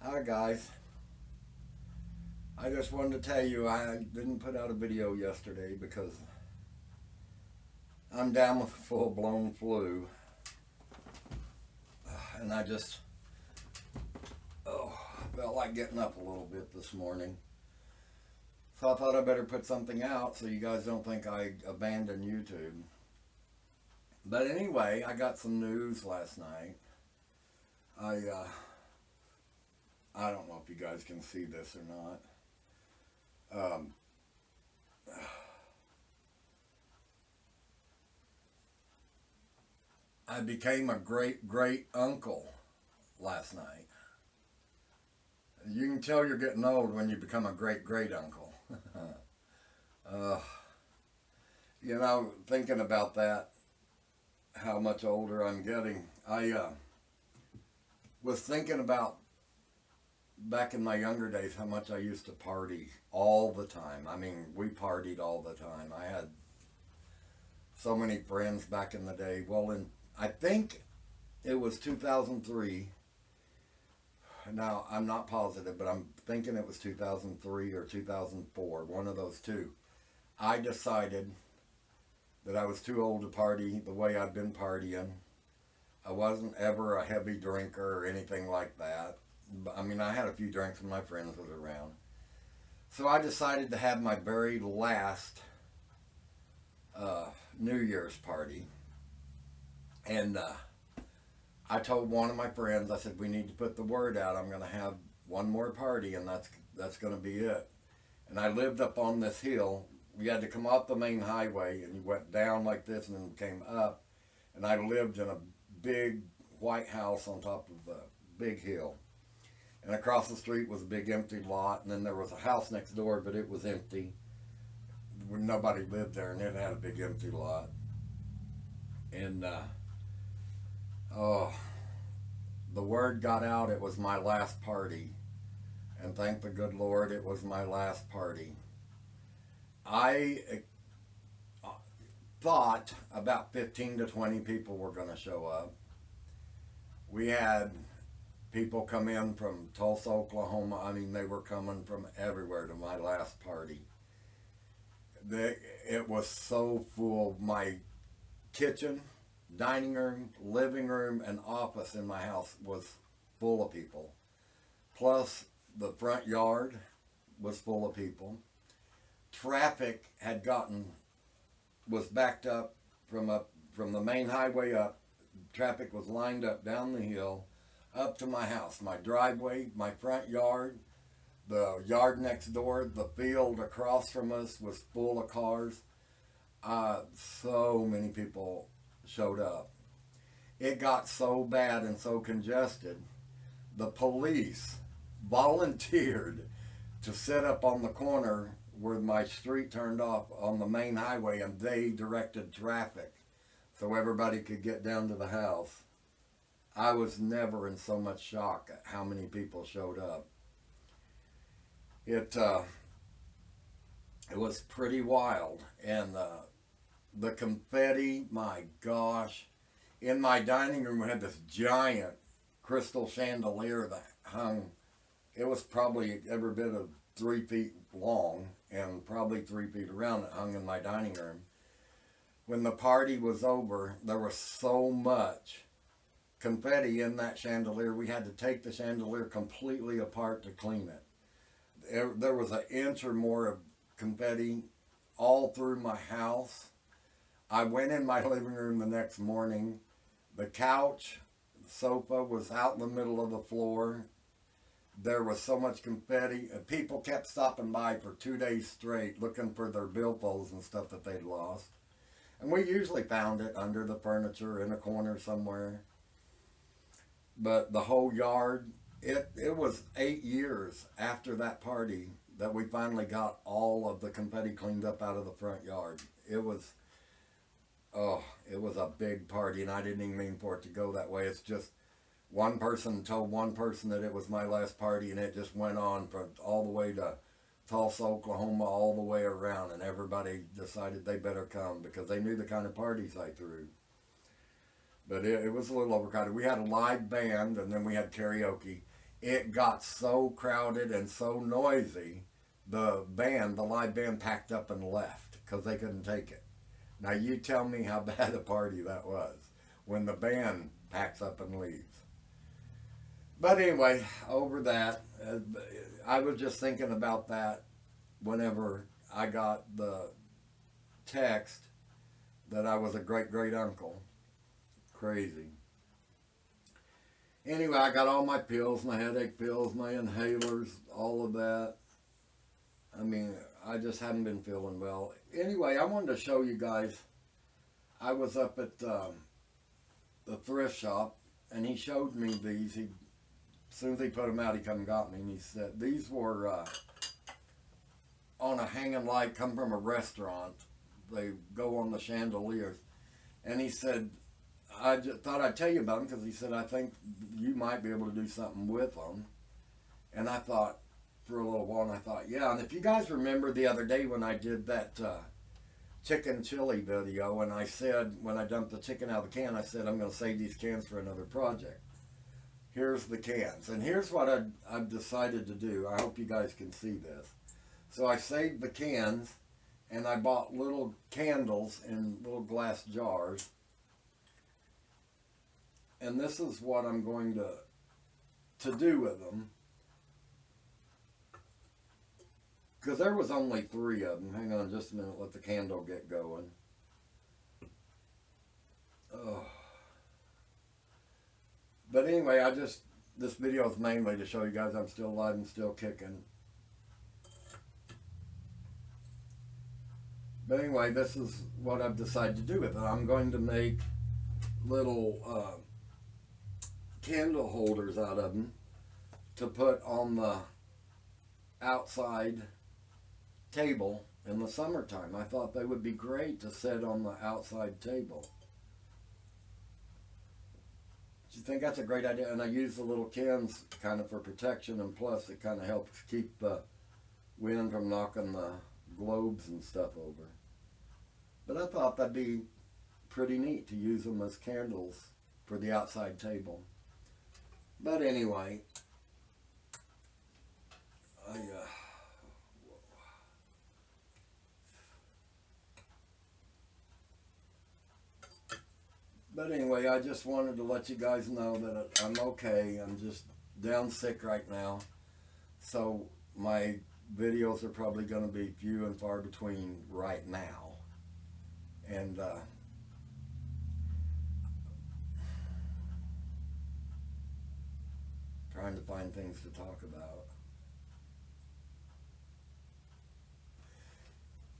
Hi guys, I just wanted to tell you I didn't put out a video yesterday because I'm down with a full-blown flu, and I just felt like getting up a little bit this morning. So I thought I better put something out so you guys don't think I abandoned YouTube. But anyway, I got some news last night. I uh, I don't know if you guys can see this or not. I became a great great uncle last night. You can tell you're getting old when you become a great great uncle. uh, thinking about that, how much older I'm getting, I was thinking about back in my younger days how much I used to party all the time. I mean, we partied all the time. I had so many friends back in the day. Well, I think it was 2003. Now, I'm not positive, but I'm thinking it was 2003 or 2004, one of those two. I decided that I was too old to party the way I'd been partying. I wasn't ever a heavy drinker or anything like that. I mean, I had a few drinks when my friends was around. So I decided to have my very last New Year's party. And I told one of my friends, I said, we need to put the word out. I'm going to have one more party, and that's going to be it. And I lived up on this hill. We had to come off the main highway, and you went down like this and then came up. And I lived in a big white house on top of a big hill. And across the street was a big empty lot, and then there was a house next door, but it was empty. Nobody lived there, and it had a big empty lot. And oh, the word got out it was my last party, and thank the good Lord it was my last party. I thought about 15 to 20 people were going to show up. We had people come in from Tulsa, Oklahoma. I mean, they were coming from everywhere to my last party. It was so full. My kitchen, dining room, living room, and office in my house was full of people. Plus, the front yard was full of people. Traffic was backed up from the main highway up. Traffic was lined up down the hill up to my house, my driveway, my front yard, the yard next door, the field across from us was full of cars. So many people showed up. It got so bad and so congested, the police volunteered to sit up on the corner where my street turned off on the main highway, and they directed traffic so everybody could get down to the house. I was never in so much shock at how many people showed up. It was pretty wild, and the confetti, my gosh. In my dining room we had this giant crystal chandelier that hung. It was probably every bit of 3 feet long and probably 3 feet around. It hung in my dining room. When the party was over, there was so much confetti in that chandelier, we had to take the chandelier completely apart to clean it. There was an inch or more of confetti all through my house. I went in my living room the next morning. The couch, the sofa was out in the middle of the floor. There was so much confetti. People kept stopping by for 2 days straight looking for their billfolds and stuff that they'd lost. And we usually found it under the furniture in a corner somewhere. But the whole yard, it was 8 years after that party that we finally got all of the confetti cleaned up out of the front yard. It was a big party, and I didn't even mean for it to go that way. It's just one person told one person that it was my last party, and it just went on from all the way to Tulsa, Oklahoma, all the way around, and everybody decided they better come because they knew the kind of parties I threw. But it was a little overcrowded. We had a live band, and then we had karaoke. it got so crowded and so noisy, the live band packed up and left because they couldn't take it. Now you tell me how bad a party that was when the band packs up and leaves. But anyway, over that, I was just thinking about that whenever I got the text that I was a great uncle. Crazy. Anyway, I got all my pills, my headache pills, my inhalers, all of that. I mean, I just haven't been feeling well. Anyway, I wanted to show you guys, I was up at the thrift shop, and he showed me these. As soon as he put them out, he come and got me, and he said, these were on a hanging light, come from a restaurant. They go on the chandeliers. And he said, I just thought I'd tell you about them because he said, I think you might be able to do something with them. And I thought, for a little while, and I thought, yeah. And if you guys remember the other day when I did that chicken chili video, and I said, when I dumped the chicken out of the can, I said, I'm going to save these cans for another project. Here's the cans. And here's what I've decided to do. I hope you guys can see this. So I saved the cans, and I bought little candles in little glass jars. And this is what I'm going to do with them. Because there was only 3 of them. Hang on just a minute, let the candle get going. Oh. But anyway, this video is mainly to show you guys I'm still alive and still kicking. But anyway, this is what I've decided to do with it. I'm going to make little candle holders out of them to put on the outside table in the summertime. I thought they would be great to set on the outside table. Do you think that's a great idea? And I use the little cans kind of for protection, and plus it kind of helps keep the wind from knocking the globes and stuff over. But I thought that'd be pretty neat to use them as candles for the outside table. But anyway, I just wanted to let you guys know that I'm okay. I'm just down sick right now. So my videos are probably going to be few and far between right now. And trying to find things to talk about.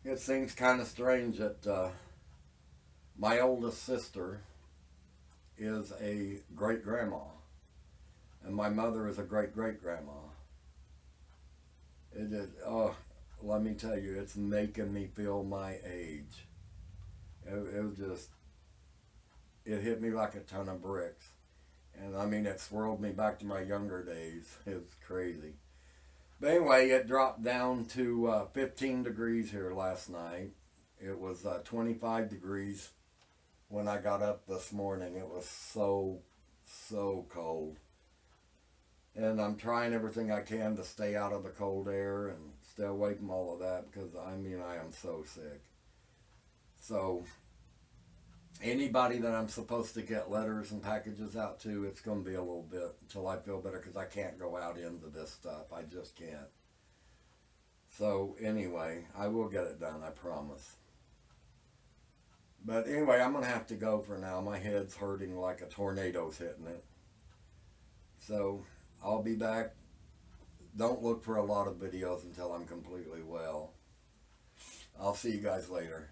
It seems kind of strange that my oldest sister is a great-grandma, and my mother is a great-great-grandma. It is, oh, let me tell you, it's making me feel my age. It was just, it hit me like a ton of bricks. And I mean, it swirled me back to my younger days. It was crazy. But anyway, it dropped down to 15 degrees here last night. It was 25 degrees when I got up this morning. It was so cold. And I'm trying everything I can to stay out of the cold air and stay away from all of that, because I mean, I am so sick. So anybody that I'm supposed to get letters and packages out to, it's going to be a little bit until I feel better, because I can't go out into this stuff. I just can't. So anyway, I will get it done, I promise. But anyway, I'm going to have to go for now. My head's hurting like a tornado's hitting it. So I'll be back. Don't look for a lot of videos until I'm completely well. I'll see you guys later.